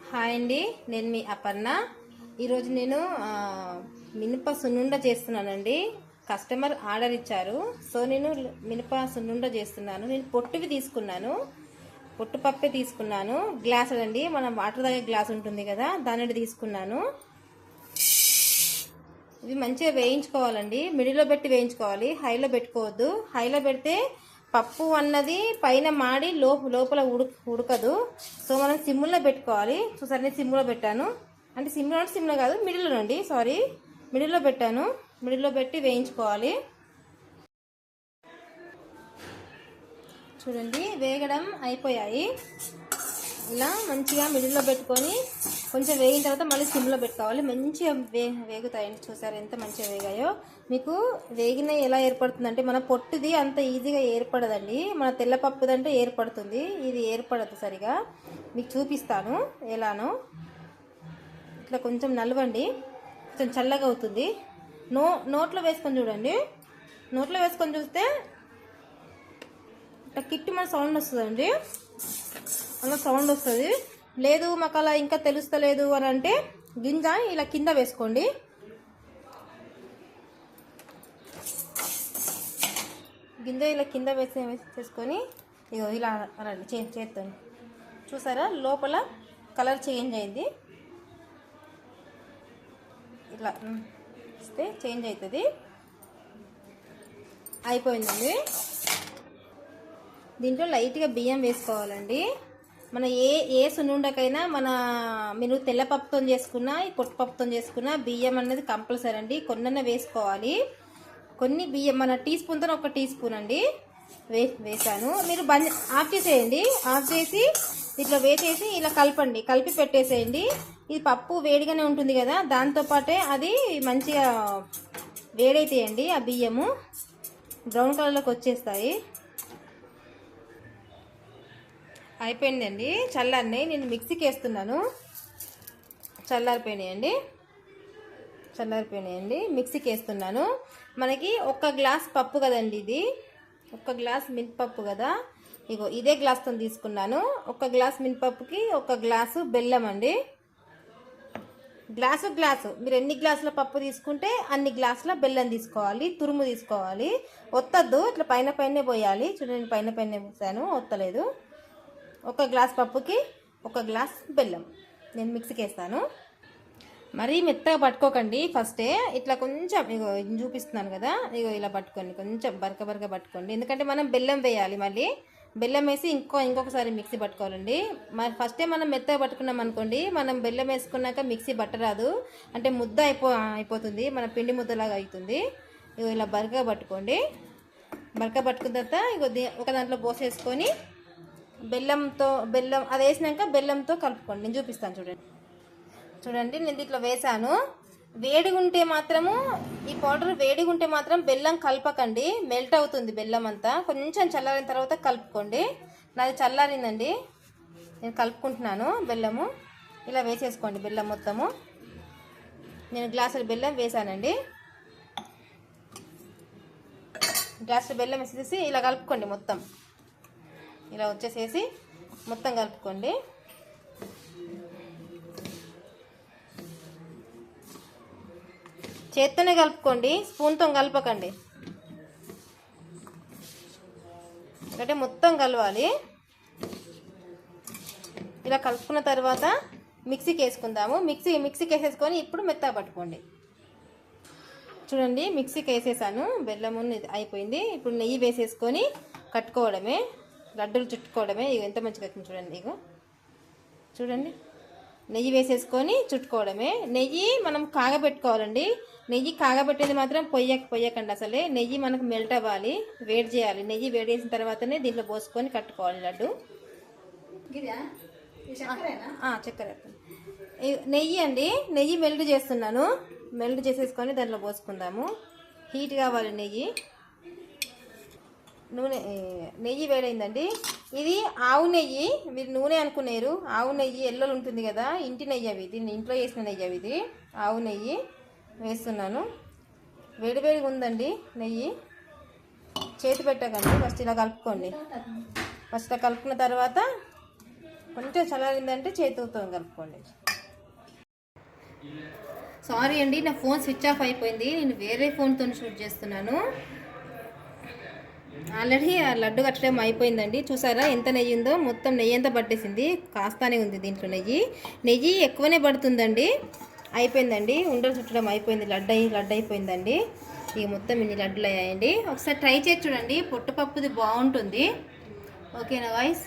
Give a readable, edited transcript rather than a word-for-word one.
Hi అండి, నేను మీ అపర్ణ. ఈరోజు నేను మినప సున్నుండ చేస్తున్నానండి. కస్టమర్ ఆర్డర్ ఇచ్చారు, సో నేను మినప సున్నుండ చేస్తున్నాను. నేను పొట్టువి తీసుకున్నాను, పొట్టు పప్పే తీసుకున్నాను. గ్లాస్ అండి, మనం వాటర్ తాగే గ్లాస్ ఉంటుంది కదా, దానిని తీసుకున్నాను. ఇవి మంచిగా వేయించుకోవాలండి, మిడిల్లో పెట్టి వేయించుకోవాలి, హైలో పెట్టుకోవద్దు. హైలో పెడితే పప్పు అన్నది పైన మాడి లోపల ఉడకదు. సో మనం సిమ్లో పెట్టుకోవాలి. చూసారు, నేను సిమ్లో పెట్టాను. అంటే సిమ్లో కాదు, మిడిల్లో అండి, సారీ, మిడిల్లో పెట్టాను. మిడిల్లో పెట్టి వేయించుకోవాలి. చూడండి, వేగడం అయిపోయాయి. ఇలా మంచిగా మిడిల్లో పెట్టుకొని కొంచెం వేగిన తర్వాత మళ్ళీ సిమ్లో పెట్టుకోవాలి. మంచిగా వేగుతాయండి. చూసారు ఎంత మంచిగా వేగాయో. మీకు వేగిన ఎలా ఏర్పడుతుందంటే, మన పొట్టుది అంత ఈజీగా ఏర్పడదండి. మన తెల్లపప్పుదంటే ఏర్పడుతుంది, ఇది ఏర్పడదు సరిగా. మీకు చూపిస్తాను ఎలానో. ఇట్లా కొంచెం నలవండి, కొంచెం చల్లగా అవుతుంది. నోట్లో వేసుకొని చూడండి. నోట్లో వేసుకొని చూస్తే ఇట్లా కిట్టి మన సౌండ్ వస్తుందండి, అలా సౌండ్ వస్తుంది. లేదు మాకు అలా ఇంకా తెలుస్తలేదు అని అంటే గింజ ఇలా కింద వేసుకోండి. గింజ ఇలా కింద వేసేసుకొని ఇగో ఇలా అనండి చేత్తో. చూసారా, లోపల కలర్ చేంజ్ అయింది. ఇట్లా ఇస్తే చేంజ్ అవుతుంది. అయిపోయిందండి. దీంట్లో లైట్గా బియ్యం వేసుకోవాలండి. మన ఏ సున్నుండకైనా మీరు తెల్లపప్పుతో చేసుకున్నా, ఈ పొట్టుపప్పుతో చేసుకున్నా బియ్యం అనేది కంపల్సరీ అండి. కొన్నైనా వేసుకోవాలి. కొన్ని బియ్యం మన టీ స్పూన్తో ఒక టీ స్పూన్ అండి వేసాను. మీరు ఆఫ్ చేసేయండి. ఆఫ్ చేసి ఇట్లా వేసేసి ఇలా కలపండి, కలిపి పెట్టేసేయండి. ఇది పప్పు వేడిగానే ఉంటుంది కదా, దాంతోపాటే అది మంచిగా వేడైతాయండి. ఆ బియ్యము బ్రౌన్ కలర్లోకి వచ్చేస్తాయి. అయిపోయిందండి, చల్లారినాయి. నేను మిక్సీకి వేస్తున్నాను. చల్లారిపోయినాయండి, మిక్సీకి వేస్తున్నాను. మనకి 1 గ్లాస్ పప్పు కదండి, ఇది 1 గ్లాస్ మినపప్పు కదా. ఇగో ఇదే గ్లాస్తో తీసుకున్నాను. 1 గ్లాస్ మినపప్పుకి 1 గ్లాసు బెల్లం అండి. గ్లాసు మీరు ఎన్ని గ్లాసుల పప్పు తీసుకుంటే అన్ని గ్లాసుల బెల్లం తీసుకోవాలి. తురుము తీసుకోవాలి, ఒత్తద్దు. ఇట్లా పైన పోయాలి. చూడండి, పైన పోసాను, ఒత్తలేదు. 1 గ్లాస్ పప్పుకి 1 గ్లాస్ బెల్లం నేను మిక్సీకి వేస్తాను. మరీ మెత్తగా పట్టుకోకండి. ఫస్టే ఇట్లా కొంచెం ఇగో చూపిస్తున్నాను కదా, ఇగో ఇలా పట్టుకోండి, కొంచెం బరక పట్టుకోండి. ఎందుకంటే మనం బెల్లం వేయాలి. మళ్ళీ బెల్లం వేసి ఇంకొకసారి మిక్సీ పట్టుకోవాలండి. మరి ఫస్టే మనం మెత్తగా పట్టుకున్నాం అనుకోండి, మనం బెల్లం వేసుకున్నాక మిక్సీ పట్టరాదు. అంటే ముద్ద అయిపోతుంది, మన పిండి ముద్దలాగా అవుతుంది. ఇగో ఇలా బరక పట్టుకోండి. బరక పట్టుకున్న తర్వాత ఇగో ఒక దాంట్లో పోసేసుకొని బెల్లం అది వేసినాక బెల్లంతో కలుపుకోండి. నేను చూపిస్తాను చూడండి. నేను దీంట్లో వేసాను. వేడిగుంటే మాత్రము ఈ పౌడర్ వేడిగుంటే మాత్రం బెల్లం కలపకండి, మెల్ట్ అవుతుంది బెల్లం అంతా. కొంచెం చల్లారిన తర్వాత కలుపుకోండి. నాది చల్లారిందండి, నేను కలుపుకుంటున్నాను. బెల్లము ఇలా వేసేసుకోండి, బెల్లం మొత్తము. నేను గ్లాసుల బెల్లం వేసానండి. గ్లాసుల బెల్లం వేసేసి ఇలా కలుపుకోండి. మొత్తం ఇలా వచ్చేసేసి మొత్తం కలుపుకోండి. చేత్తోనే కలుపుకోండి, స్పూన్తో కలపకండి. అంటే మొత్తం కలవాలి. ఇలా కలుపుకున్న తర్వాత మిక్సీకి వేసుకుందాము. మిక్సీకి వేసేసుకొని ఇప్పుడు మెత్తగా పట్టుకోండి. చూడండి, మిక్సీకి వేసేసాను. బెల్లము అయిపోయింది. ఇప్పుడు నెయ్యి వేసేసుకొని కట్టుకోవడమే, లడ్డూలు చుట్టుకోవడమే. ఇక ఎంత మంచిగా చూడండి. ఇగో చూడండి, నెయ్యి వేసేసుకొని చుట్టుకోవడమే. నెయ్యి మనం కాగబెట్టుకోవాలండి. నెయ్యి కాగబెట్టేది మాత్రం పొయ్యకండి. అసలే నెయ్యి మనకు మెల్ట్ అవ్వాలి, వేడి చేయాలి. నెయ్యి వేడి చేసిన తర్వాతనే దీంట్లో పోసుకొని కట్టుకోవాలి లడ్డు. చక్కెర నెయ్యి అండి, నెయ్యి మెల్ట్ చేస్తున్నాను. మెల్ట్ చేసేసుకొని దాంట్లో పోసుకుందాము. హీట్ కావాలి నెయ్యి. నెయ్యి వేడైందండి. ఇది ఆవు నెయ్యి, మీరు నూనె అనుకునేరు. ఆవు నెయ్యి ఎల్లోలు ఉంటుంది కదా, ఇంటి నెయ్యి అవి. దీన్ని ఇంట్లో చేసిన నెయ్యి అవి. ఇది ఆవు నెయ్యి వేస్తున్నాను. వేడిగా ఉందండి నెయ్యి. చేతి పెట్టకండి, ఫస్ట్ ఇలా కలుపుకోండి. ఫస్ట్ కలుపుకున్న తర్వాత కొంచెం చల్లారిందంటే చేతితో కలుపుకోండి. సారీ అండి, నా ఫోన్ స్విచ్ ఆఫ్ అయిపోయింది. నేను వేరే ఫోన్తో షూట్ చేస్తున్నాను. ఆల్రెడీ ఆ లడ్డు కట్టడం అయిపోయిందండి. చూసారా ఎంత నెయ్యి ఉందో, మొత్తం నెయ్యి అంతా పట్టేసింది. కాస్తానే ఉంది దీంట్లో నెయ్యి ఎక్కువనే పడుతుందండి. అయిపోయిందండి, ఉండలు చుట్టడం అయిపోయింది. లడ్డు అయిపోయిందండి. ఇక మొత్తం ఇన్ని లడ్డులు అయ్యాయండి. ఒకసారి ట్రై చేసి చూడండి, పొట్టుపప్పుది బాగుంటుంది. ఓకేనా గాయ్స్?